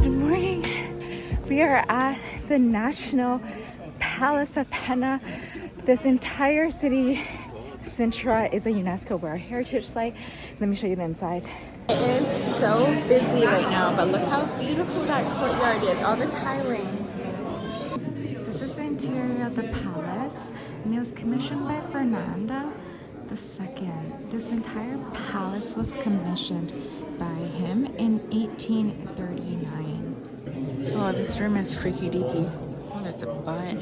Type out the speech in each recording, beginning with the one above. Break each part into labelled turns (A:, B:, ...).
A: Good morning. We are at the National Palace of Pena. This entire city, Sintra, is a UNESCO World Heritage Site. Let me show you the inside. It is so busy right now, but look how beautiful that courtyard is, all the tiling. This is the interior of the palace, and it was commissioned by Fernando II. This entire palace was commissioned by him in 1839. Oh, this room is freaky deaky. Oh, there's a butt.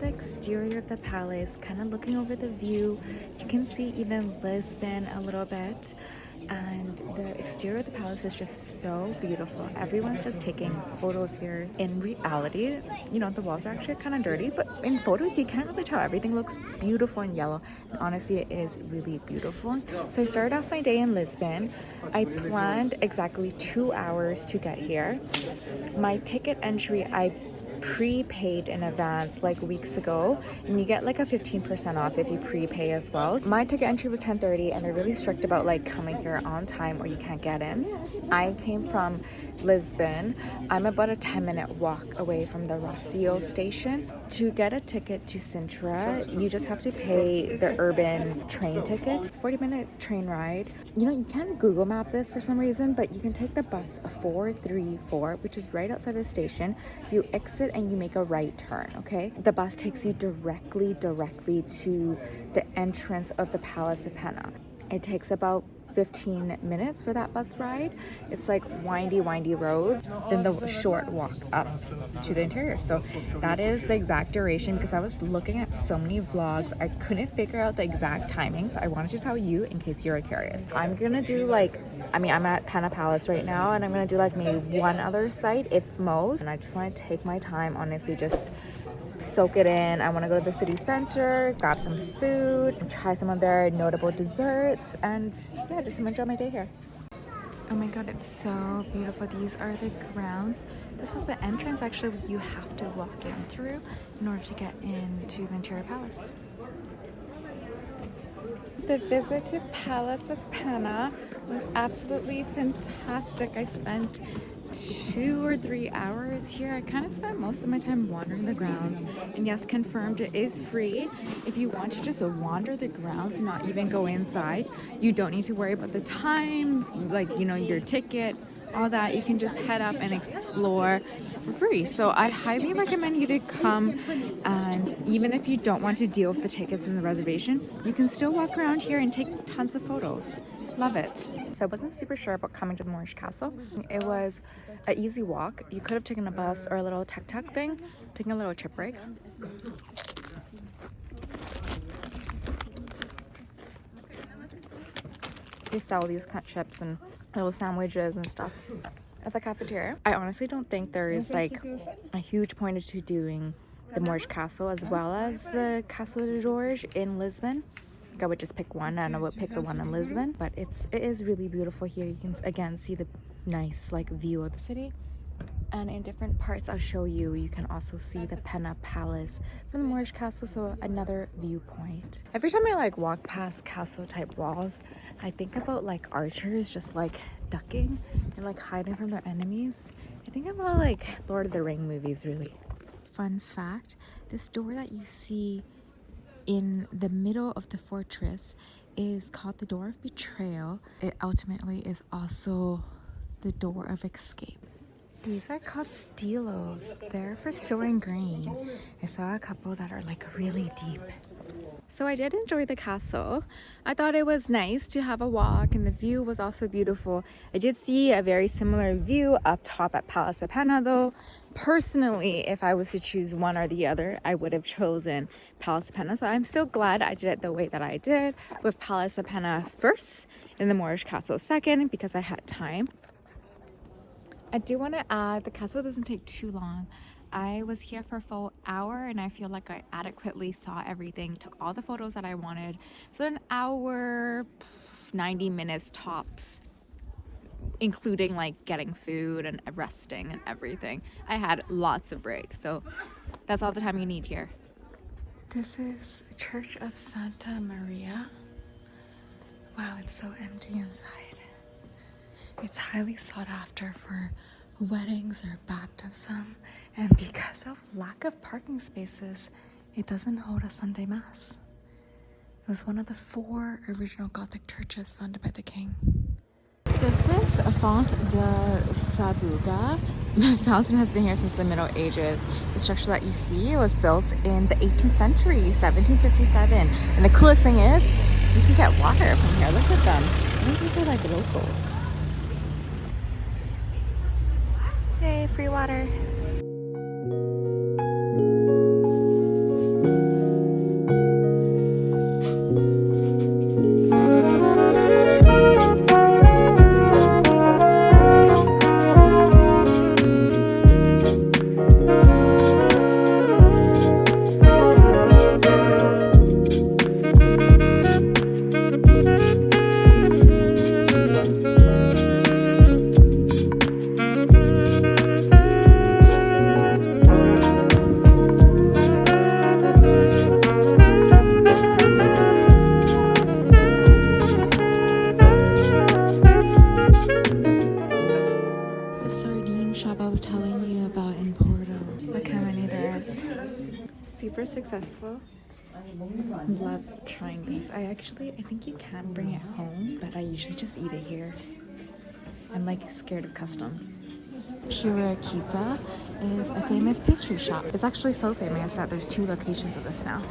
A: Exterior of the palace, kind of looking over the view. You can see even Lisbon a little bit, and the exterior of the palace is just so beautiful. Everyone's just taking photos here. In reality, you know, the walls are actually kind of dirty, but in photos you can't really tell. Everything looks beautiful and yellow, and honestly it is really beautiful. So I started off my day in Lisbon. I planned exactly 2 hours to get here. My ticket entry, I prepaid in advance like weeks ago, and you get like a 15% off if you prepay as well. My ticket entry was 10:30, and they're really strict about like coming here on time or you can't get in. I came from Lisbon. I'm about a 10-minute walk away from the Rocio station. To get a ticket to Sintra, you just have to pay the urban train tickets. 40-minute train ride. You know, you can Google map this for some reason, but you can take the bus 434, which is right outside the station. You exit and you make a right turn, okay? The bus takes you directly to the entrance of the Palace of Pena. It takes about 15 minutes for that bus ride. It's like windy road, then the short walk up to the interior. So that is the exact duration, because I was looking at so many vlogs. I couldn't figure out the exact timings. I wanted to tell you in case you're curious. I'm gonna do like, I'm at Pena Palace right now, and I'm gonna do like maybe one other site if most. And I just want to take my time, honestly, just soak it in. I want to go to the city center, grab some food, and try some of their notable desserts, and yeah, just enjoy my day here. Oh my god, it's so beautiful. These are the grounds. This was the entrance actually you have to walk in through in order to get into the interior palace. The visit to Palace of Pena was absolutely fantastic. I spent 2 or 3 hours here. I kind of spent most of my time wandering the grounds, and yes, confirmed, it is free. If you want to just wander the grounds and not even go inside, you don't need to worry about the time, like, you know, your ticket, all that. You can just head up and explore for free. So I highly recommend you to come, and even if you don't want to deal with the tickets and the reservation, you can still walk around here and take tons of photos. Love it. So I wasn't super sure about coming to the Moorish Castle. It was an easy walk. You could have taken a bus or a little tuk-tuk thing, taking a little trip break. They sell these kind of chips and little sandwiches and stuff at the cafeteria. I honestly don't think there is like a huge point to doing the Moorish Castle as well as the Castle de Jorge in Lisbon. I would just pick one, and I would pick the one in Lisbon, but it is really beautiful here. You can again see the nice like view of the city, and in different parts I'll show you. You can also see the Pena Palace from the Moorish Castle, so another viewpoint. Every time I like walk past castle type walls, I think about like archers just like ducking and like hiding from their enemies. I think about like Lord of the Ring movies, really. Fun fact, this door that you see in the middle of the fortress is called the Door of Betrayal. It ultimately is also the door of escape. These are called stilos. They're for storing grain. I saw a couple that are like really deep. So I did enjoy the castle. I thought it was nice to have a walk, and the view was also beautiful. I did see a very similar view up top at Palace of Pena though. Personally, if I was to choose one or the other, I would have chosen Palace of Pena. So I'm still glad I did it the way that I did, with Palace of Pena first and the Moorish Castle second, because I had time. I do want to add, the castle doesn't take too long. I was here for a full hour and I feel like I adequately saw everything, took all the photos that I wanted. So an hour, 90 minutes tops, including like getting food and resting and everything. I had lots of breaks, so that's all the time you need here. This is the Church of Santa Maria. Wow, it's so empty inside. It's highly sought after for weddings or baptism, and because of lack of parking spaces, it doesn't hold a Sunday Mass. It was one of the 4 original Gothic churches founded by the king. This is Font de Sabuga. The fountain has been here since the Middle Ages. The structure that you see was built in the 18th century, 1757. And the coolest thing is, you can get water from here. Look at them. I think these are like locals. Yay, free water. Super successful. Love trying these. I think you can bring it home, but I usually just eat it here. I'm like scared of customs. Quinta is a famous pastry shop. It's actually so famous that there's 2 locations of this now.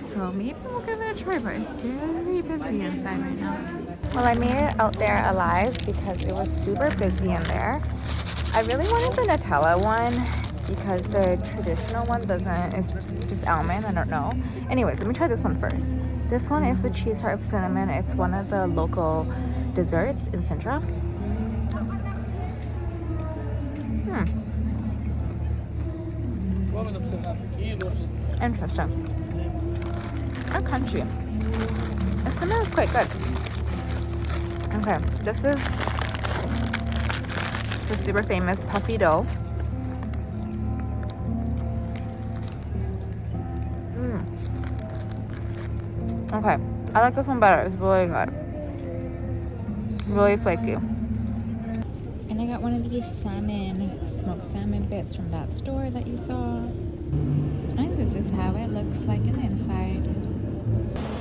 A: So maybe we'll give it a try, but it's very busy inside right now. Well, I made it out there alive because it was super busy in there. I really wanted the Nutella one, because the traditional one doesn't, it's just almond, I don't know. Anyways, let me try this one first. This one is the cheese tart of cinnamon. It's one of the local desserts in Sintra. Interesting. And crunchy. The cinnamon is quite good. Okay, this is the super famous puffy dough. Okay, I like this one better. It's really good. Really flaky. And I got one of these smoked salmon bits from that store that you saw. And this is how it looks like on the inside.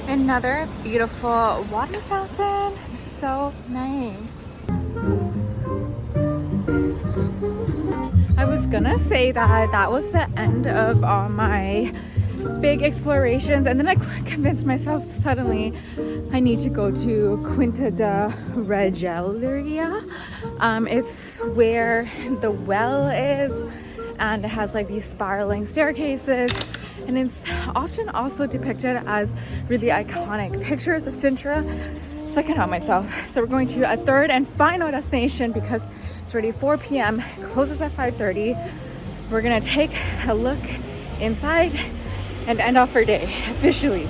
A: Another beautiful water fountain. So nice. I was gonna say that was the end of all my big explorations, and then I convinced myself suddenly I need to go to Quinta da Regaleira. It's where the well is, and it has like these spiraling staircases, and it's often also depicted as really iconic pictures of Sintra, so I can help myself. So we're going to a third and final destination because it's already 4 p.m. closes at 5:30. We're gonna take a look inside and end off our day officially.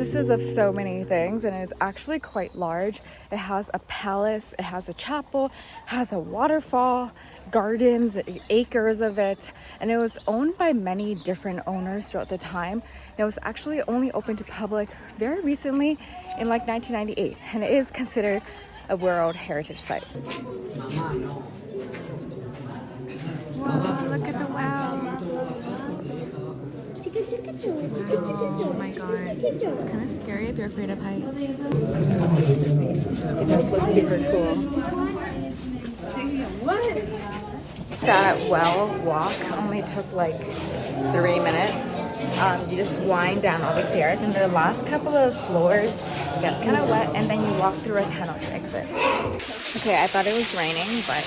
A: consists of so many things, and it's actually quite large. It has a palace, it has a chapel, has a waterfall, gardens, acres of it, and it was owned by many different owners throughout the time. And it was actually only open to public very recently in like 1998, and it is considered a World Heritage Site. Whoa, look at the wow. Oh my god. It's kind of scary if you're afraid of heights. It does look super cool. That well walk only took like 3 minutes. You just wind down all the stairs, and the last couple of floors it gets kind of wet, and then you walk through a tunnel to exit. Okay, I thought it was raining, but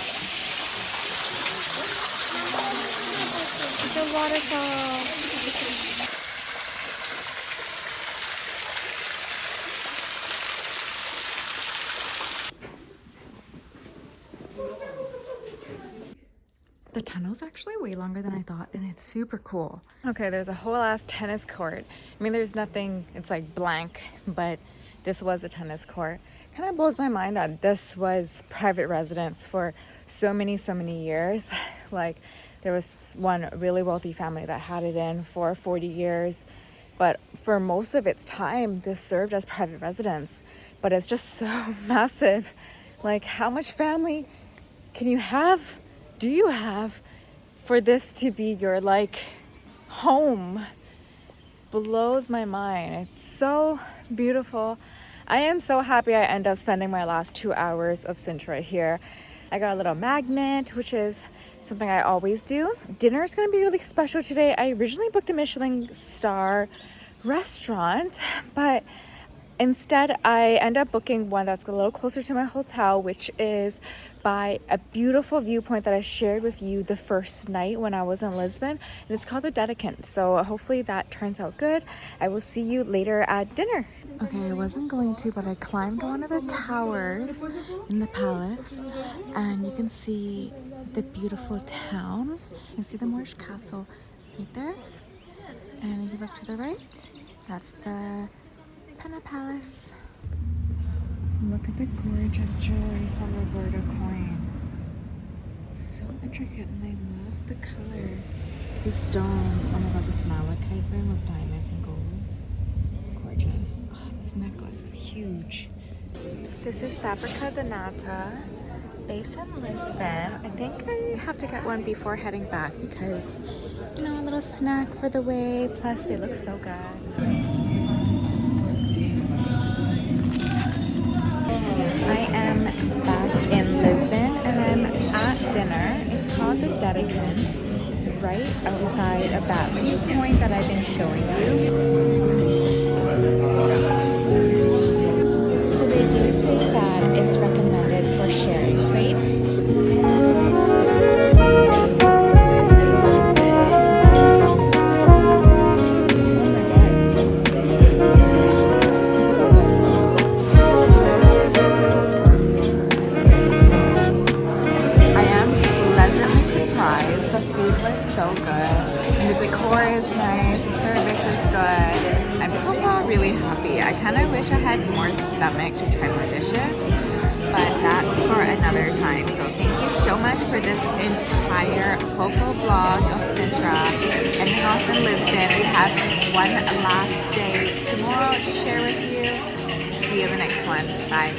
A: it's a waterfall. The tunnel's actually way longer than I thought, and it's super cool. Okay, there's a whole ass tennis court. I mean, there's nothing, it's like blank, but this was a tennis court. Kind of blows my mind that this was private residence for so many years. Like, there was one really wealthy family that had it in for 40 years. But for most of its time, this served as private residence. But it's just so massive. Like, how much family can you have? Do you have for this to be your like home? Blows my mind. It's so beautiful. I am so happy I end up spending my last 2 hours of Sintra here. I got a little magnet, which is something I always do. Dinner is going to be really special today. I originally booked a Michelin star restaurant, but instead I end up booking one that's a little closer to my hotel, which is by a beautiful viewpoint that I shared with you the first night when I was in Lisbon, and it's called the Dedicant. So hopefully that turns out good. I will see you later at dinner. Okay, I wasn't going to, but I climbed one of the towers in the palace, and you can see the beautiful town. You can see the Moorish Castle right there, and if you look to the right, that's the Pena Palace. Look at the gorgeous jewelry from Roberta coin. It's so intricate, and I love the colors. The stones. Oh my god, this malachite ring with diamonds and gold. Gorgeous. Oh, this necklace is huge. This is Fabrica da Nata, based in Lisbon. I think I have to get one before heading back because, you know, a little snack for the way. Plus, they look so good. I am back in Lisbon, and I'm at dinner. It's called the Dedicant. It's right outside of that viewpoint that I've been showing you. So they do say that it's recommended for sharing plates. So good, and the decor is nice, the service is good. I'm just overall really happy. I kind of wish I had more stomach to try more dishes, but that's for another time. So thank you so much for this entire full vlog of Sintra. Ending off in Lisbon. We have one last day tomorrow to share with you. See you in the next one. Bye.